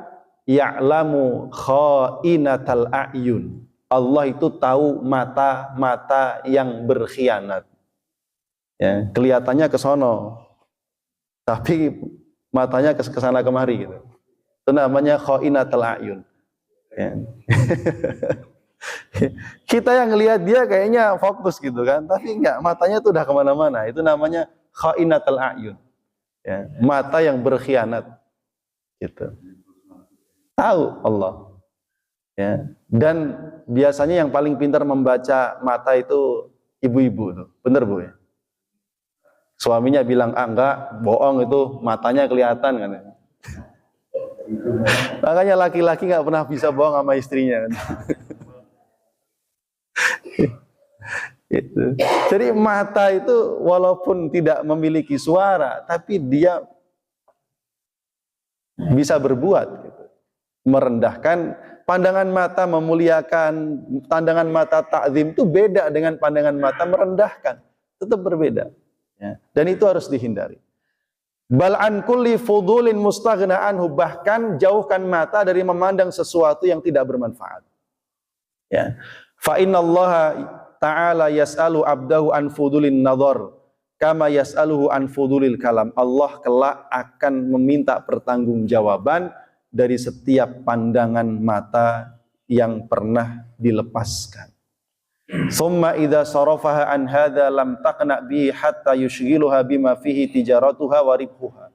ya'lamu kha'inatal a'yun. Allah itu tahu mata-mata yang berkhianat. Ya, kelihatannya ke sono, tapi matanya ke sana kemari gitu. Itu namanya kha'inatul a'yun. Ya. Kita yang ngelihat dia kayaknya fokus gitu kan, tapi enggak, matanya tuh udah kemana-mana. Itu namanya kha'inatul a'yun. Ya, mata yang berkhianat. Gitu. Tahu Allah. Ya. Dan biasanya yang paling pintar membaca mata itu ibu-ibu tuh. Bener Bu ya? Suaminya bilang, enggak, bohong itu, matanya kelihatan kan. Makanya laki-laki nggak pernah bisa bohong sama istrinya kan. Gitu. Jadi mata itu walaupun tidak memiliki suara, tapi dia bisa berbuat gitu. Merendahkan, pandangan mata memuliakan, pandangan mata ta'zim itu beda dengan pandangan mata merendahkan, tetap berbeda ya. Dan itu harus dihindari. Bal an kulli fudulin mustaghna anhu, bahkan jauhkan mata dari memandang sesuatu yang tidak bermanfaat. Ya. Fa innallaha ta'ala yas'alu abdahu an fudulin nadhar kama yas'aluhu an fudulil kalam. Allah kelak akan meminta pertanggungjawaban dari setiap pandangan mata yang pernah dilepaskan. Summa idza sarafaha an hadza lam taqna bihi hatta yushghiluha bima fihi tijaratuha wa ribhuha.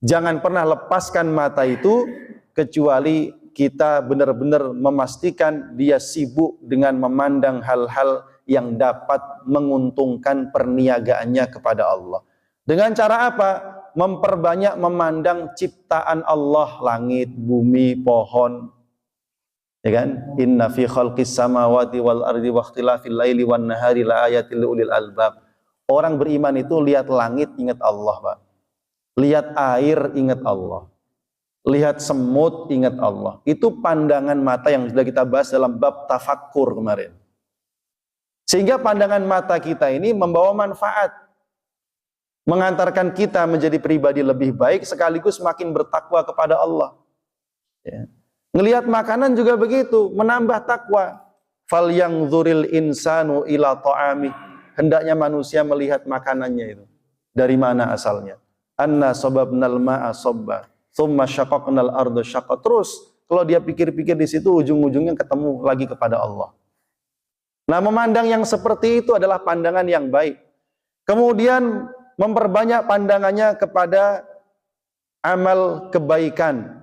Jangan pernah lepaskan mata itu kecuali kita benar-benar memastikan dia sibuk dengan memandang hal-hal yang dapat menguntungkan perniagaannya kepada Allah. Dengan cara apa? Memperbanyak memandang ciptaan Allah, langit, bumi, pohon. Ya kan? Inna fi khalqis samawati wal ardi wa ikhtilafil laili wan nahari la ayatil ulil albab. Orang beriman itu lihat langit ingat Allah, Pak. Lihat air ingat Allah. Lihat semut ingat Allah. Itu pandangan mata yang sudah kita bahas dalam bab tafakkur kemarin. Sehingga pandangan mata kita ini membawa manfaat, mengantarkan kita menjadi pribadi lebih baik sekaligus makin bertakwa kepada Allah. Ya. Ngelihat makanan juga begitu, menambah takwa. Fal yanzuril insanu ila ta'amih. Hendaknya manusia melihat makanannya itu. Dari mana asalnya? Anna sababnal ma'a sabba, tsumma syaqaqnal arda syaqqa. Terus kalau dia pikir-pikir di situ ujung-ujungnya ketemu lagi kepada Allah. Nah, memandang yang seperti itu adalah pandangan yang baik. Kemudian memperbanyak pandangannya kepada amal kebaikan.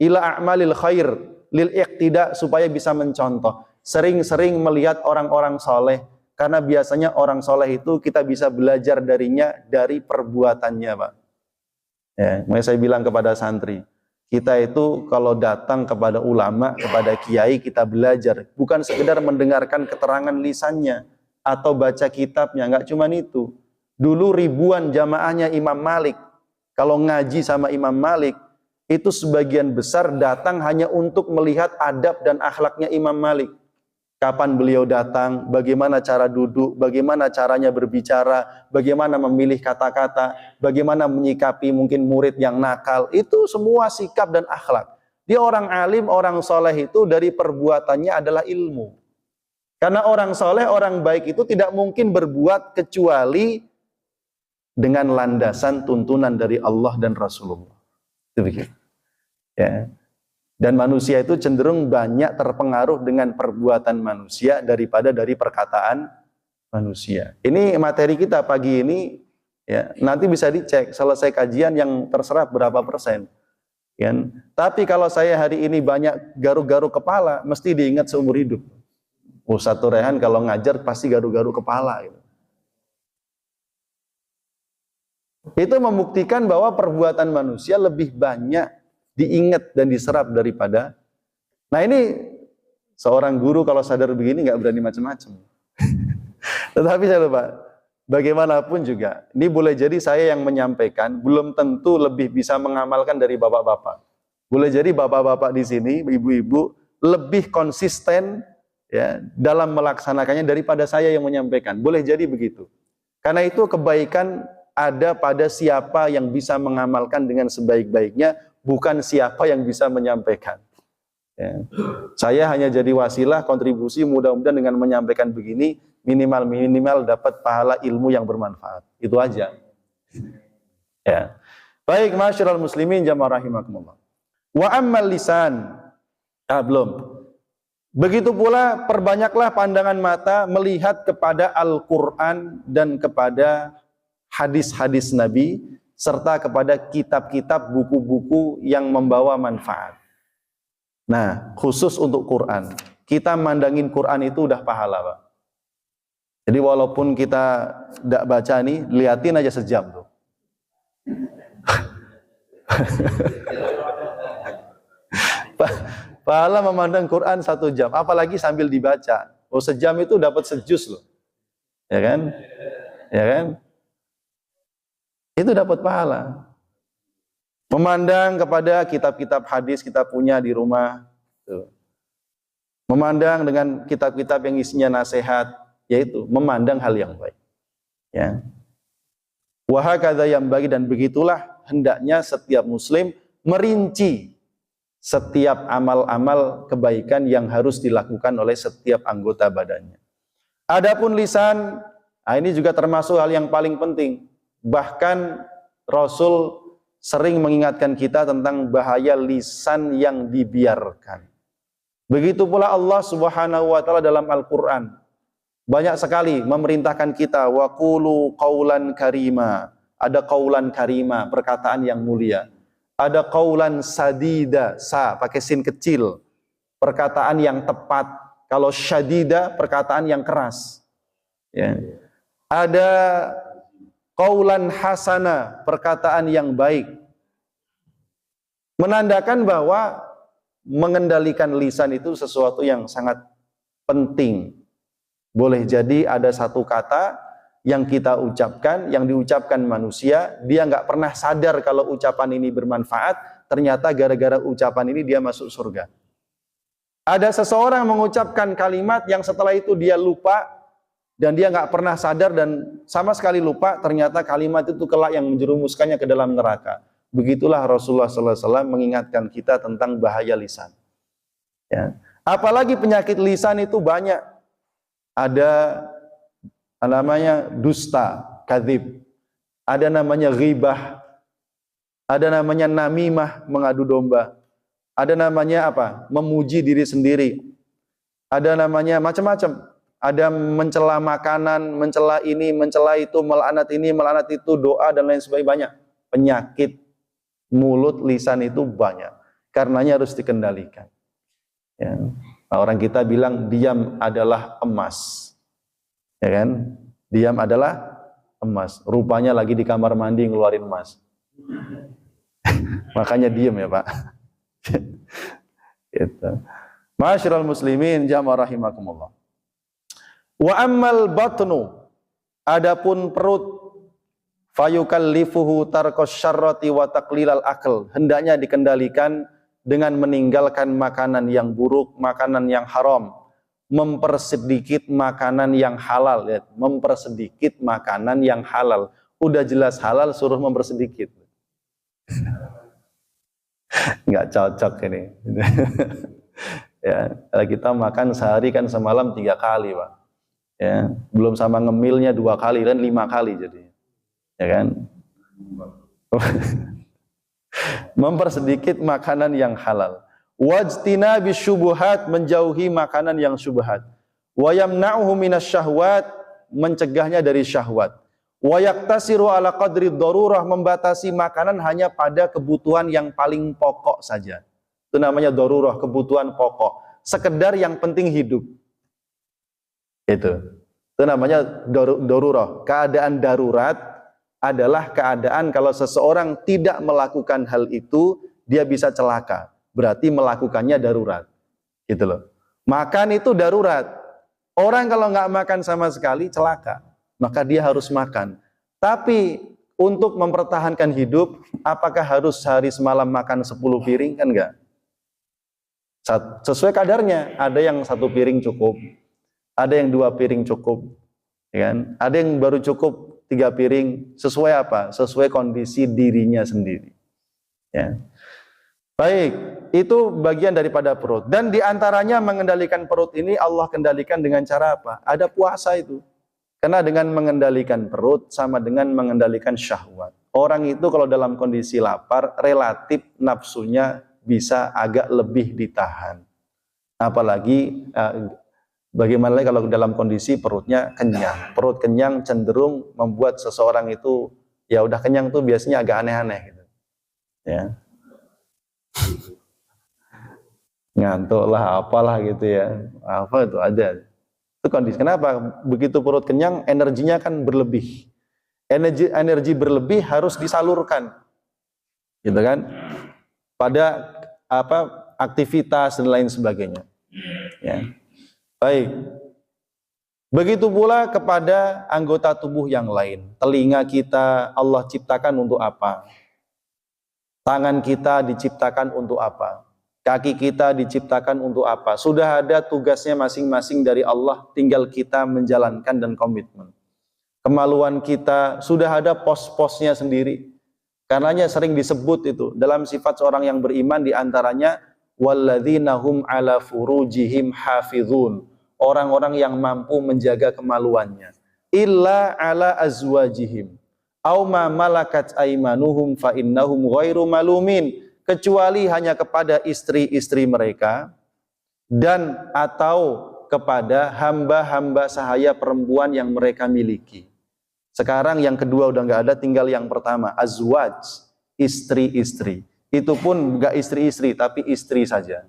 Ila a'malil khair lil iqtida, supaya bisa mencontoh. Sering-sering melihat orang-orang soleh, karena biasanya orang soleh itu kita bisa belajar darinya dari perbuatannya, Pak. Ya, makanya saya bilang kepada santri, kita itu kalau datang kepada ulama, kepada kiai, kita belajar, bukan sekedar mendengarkan keterangan lisannya atau baca kitabnya, enggak cuma itu. Dulu ribuan jamaahnya Imam Malik, kalau ngaji sama Imam Malik, itu sebagian besar datang hanya untuk melihat adab dan akhlaknya Imam Malik. Kapan beliau datang, bagaimana cara duduk, bagaimana caranya berbicara, bagaimana memilih kata-kata, bagaimana menyikapi mungkin murid yang nakal. Itu semua sikap dan akhlak. Dia orang alim, orang soleh itu dari perbuatannya adalah ilmu. Karena orang soleh, orang baik itu tidak mungkin berbuat kecuali dengan landasan tuntunan dari Allah dan Rasulullah. Itu begitu. Ya. Dan manusia itu cenderung banyak terpengaruh dengan perbuatan manusia daripada dari perkataan manusia. Ini materi kita pagi ini, ya, nanti bisa dicek selesai kajian yang terserap berapa persen. Ya. Tapi kalau saya hari ini banyak garuk-garuk kepala, mesti diingat seumur hidup. Ustadz Rehan kalau ngajar pasti garuk-garuk kepala. Gitu. Itu membuktikan bahwa perbuatan manusia lebih banyak diingat dan diserap daripada. Nah ini seorang guru kalau sadar begini nggak berani macam-macam. Tetapi saya lupa, bagaimanapun juga, ini boleh jadi saya yang menyampaikan belum tentu lebih bisa mengamalkan dari bapak-bapak. Boleh jadi bapak-bapak di sini, ibu-ibu lebih konsisten ya dalam melaksanakannya daripada saya yang menyampaikan. Boleh jadi begitu. Karena itu kebaikan ada pada siapa yang bisa mengamalkan dengan sebaik-baiknya, bukan siapa yang bisa menyampaikan. Ya. Saya hanya jadi wasilah kontribusi, mudah-mudahan dengan menyampaikan begini minimal dapat pahala ilmu yang bermanfaat. Itu aja. Ya. Baik, masyarul muslimin jamaah rahimakumullah. Wa ammal lisan. Belum. Begitu pula perbanyaklah pandangan mata melihat kepada Al-Qur'an dan kepada hadis-hadis Nabi serta kepada kitab-kitab, buku-buku yang membawa manfaat. Nah, khusus untuk Quran, kita mandangin Quran itu udah pahala, Pak. Jadi walaupun kita tidak baca nih, liatin aja sejam tuh. Pahala memandang Quran 1 jam, apalagi sambil dibaca. Oh, sejam itu dapat sejus loh. Ya kan? Ya kan? Itu dapat pahala. Memandang kepada kitab-kitab hadis kita punya di rumah. Tuh. Memandang dengan kitab-kitab yang isinya nasihat, yaitu memandang hal yang baik. Ya. Wa hakadza yang bagi, dan begitulah hendaknya setiap muslim merinci setiap amal-amal kebaikan yang harus dilakukan oleh setiap anggota badannya. Adapun lisan, ini juga termasuk hal yang paling penting. Bahkan Rasul sering mengingatkan kita tentang bahaya lisan yang dibiarkan. Begitu pula Allah Subhanahu wa taala dalam Al-Qur'an banyak sekali memerintahkan kita wa qulu qaulan karima. Ada qaulan karima, perkataan yang mulia. Ada qaulan sadida, pakai sin kecil, perkataan yang tepat. Kalau syadida, perkataan yang keras. Ya. Ada qaulan hasana, perkataan yang baik. Menandakan bahwa mengendalikan lisan itu sesuatu yang sangat penting. Boleh jadi ada satu kata yang kita ucapkan, yang diucapkan manusia, dia nggak pernah sadar kalau ucapan ini bermanfaat, ternyata gara-gara ucapan ini dia masuk surga. Ada seseorang mengucapkan kalimat yang setelah itu dia lupa, dan dia nggak pernah sadar dan sama sekali lupa, ternyata kalimat itu kelak yang menjerumuskannya ke dalam neraka. Begitulah Rasulullah SAW mengingatkan kita tentang bahaya lisan. Ya. Apalagi penyakit lisan itu banyak. Ada namanya dusta, kadzib. Ada namanya ghibah. Ada namanya namimah, mengadu domba. Ada namanya apa? Memuji diri sendiri. Ada namanya macam-macam. Ada mencela makanan, mencela ini, mencela itu, melaknat ini, melaknat itu, doa dan lain sebagainya, banyak. Penyakit mulut, lisan itu banyak. Karenanya harus dikendalikan. Ya. Nah, orang kita bilang diam adalah emas. Ya kan? Diam adalah emas. Rupanya lagi di kamar mandi ngeluarin emas. Makanya diam ya, Pak. Gitu. Ma'asyiral muslimin jamaah rahimakumullah. Wa ammal batnu, adapun perut, fayukallifuhu tarqas syarrati wa taqlilal akal, hendaknya dikendalikan dengan meninggalkan makanan yang buruk, makanan yang haram, mempersedikit makanan yang halal. Lihat, mempersedikit makanan yang halal. Udah jelas halal suruh mempersedikit. Nggak cocok ini. Ya, kalau kita makan sehari kan semalam 3 kali, Pak. Ya, belum sama ngemilnya 2 kali dan 5 kali jadi. ya kan? Mempersedikit makanan yang halal. Wajtina bisyubuhat, menjauhi makanan yang syubhat. Wa yamna'uhu minasyahwat, mencegahnya dari syahwat. Wa yaktasiru ala qadri darurah, membatasi makanan hanya pada kebutuhan yang paling pokok saja. Itu namanya darurah, kebutuhan pokok. Sekedar yang penting hidup. Itu namanya darurah. Keadaan darurat adalah keadaan kalau seseorang tidak melakukan hal itu, dia bisa celaka. Berarti melakukannya darurat. Gitu loh. Makan itu darurat. Orang kalau nggak makan sama sekali celaka. Maka dia harus makan. Tapi untuk mempertahankan hidup, apakah harus sehari semalam makan 10 piring? Kan enggak. Sesuai kadarnya. Ada yang 1 piring cukup. Ada yang 2 piring cukup. Ya kan? Ada yang baru cukup 3 piring. Sesuai apa? Sesuai kondisi dirinya sendiri. Ya. Baik, itu bagian daripada perut. Dan diantaranya mengendalikan perut ini Allah kendalikan dengan cara apa? Ada puasa itu. Karena dengan mengendalikan perut sama dengan mengendalikan syahwat. Orang itu kalau dalam kondisi lapar, relatif nafsunya bisa agak lebih ditahan. Apalagi bagaimana kalau dalam kondisi perutnya kenyang. Perut kenyang cenderung membuat seseorang itu, ya udah kenyang tuh biasanya agak aneh-aneh gitu. Ya. Ngantuk lah, apalah gitu ya. Apa itu ada. Itu kondisi. Kenapa? Begitu perut kenyang, energinya kan berlebih. Energi berlebih harus disalurkan. Gitu kan? Pada aktivitas dan lain sebagainya. Ya. Baik. Begitu pula kepada anggota tubuh yang lain. Telinga kita Allah ciptakan untuk apa? Tangan kita diciptakan untuk apa? Kaki kita diciptakan untuk apa? Sudah ada tugasnya masing-masing dari Allah, tinggal kita menjalankan dan komitmen. Kemaluan kita sudah ada pos-posnya sendiri. Karenanya sering disebut itu dalam sifat seorang yang beriman, diantaranya walladzina hum ala furujihim hafizun, orang-orang yang mampu menjaga kemaluannya. Illa ala azwajihim au ma malakat aimanuhum fa innahum ghairu malumin, kecuali hanya kepada istri-istri mereka dan atau kepada hamba-hamba sahaya perempuan yang mereka miliki. Sekarang yang kedua udah nggak ada, tinggal yang pertama, azwaj, istri-istri. Itu pun nggak istri-istri, tapi istri saja.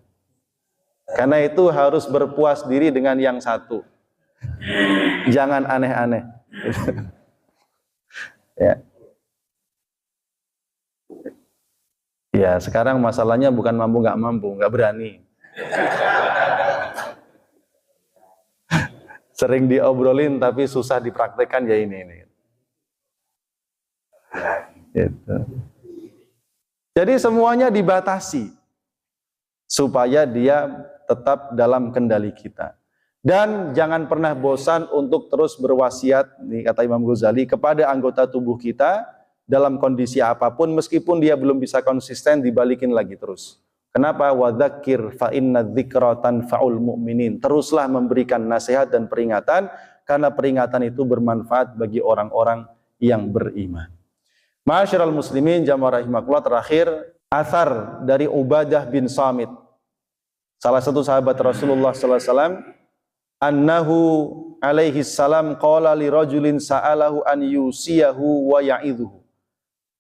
Karena itu harus berpuas diri dengan yang satu. Jangan aneh-aneh. Ya. Ya, sekarang masalahnya bukan mampu nggak mampu, nggak berani. Sering diobrolin tapi susah dipraktekkan ya ini. Gitu. Jadi semuanya dibatasi supaya dia tetap dalam kendali kita. Dan jangan pernah bosan untuk terus berwasiat, nih kata Imam Ghazali, kepada anggota tubuh kita dalam kondisi apapun, meskipun dia belum bisa konsisten, dibalikin lagi terus. Kenapa? Wadzakir fa inna dzikra tanfa'ul mu'minin. Teruslah memberikan nasihat dan peringatan, karena peringatan itu bermanfaat bagi orang-orang yang beriman. Ma'asyiral muslimin jamaah rahimakumullah, terakhir athar dari Ubadah bin Samit, salah satu sahabat Rasulullah sallallahu alaihi wasallam, annahu alaihi salam qala li rajulin sa'alahu an yusiyahu wa ya'idhuhu,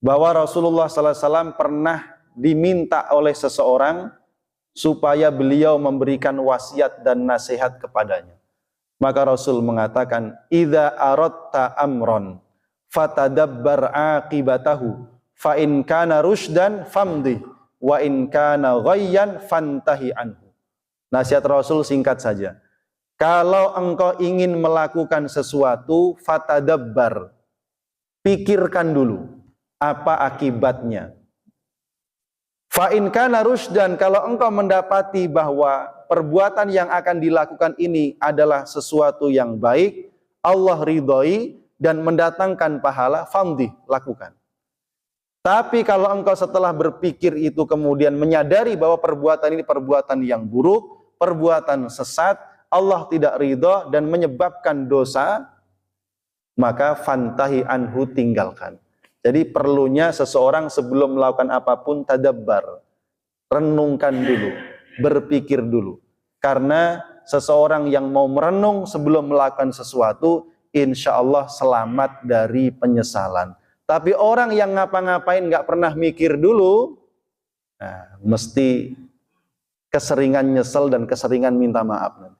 bahwa Rasulullah sallallahu alaihi wasallam pernah diminta oleh seseorang supaya beliau memberikan wasiat dan nasihat kepadanya. Maka Rasul mengatakan, idza aradta amran fatadabbar aqibatahu fa in kana rusydan famdi wa in kana ghayyan fantahi anhu. Nasihat Rasul singkat saja. Kalau engkau ingin melakukan sesuatu, fatadabbar, pikirkan dulu apa akibatnya. Fa in kana rusydan, kalau engkau mendapati bahwa perbuatan yang akan dilakukan ini adalah sesuatu yang baik, Allah ridhoi dan mendatangkan pahala, famdi, lakukan. Tapi kalau engkau setelah berpikir itu kemudian menyadari bahwa perbuatan ini perbuatan yang buruk, perbuatan sesat, Allah tidak ridho dan menyebabkan dosa, maka fantahi anhu, tinggalkan. Jadi perlunya seseorang sebelum melakukan apapun tadabbar, renungkan dulu, berpikir dulu. Karena seseorang yang mau merenung sebelum melakukan sesuatu, insya Allah selamat dari penyesalan. Tapi orang yang ngapa-ngapain nggak pernah mikir dulu, nah, mesti keseringan nyesel dan keseringan minta maaf.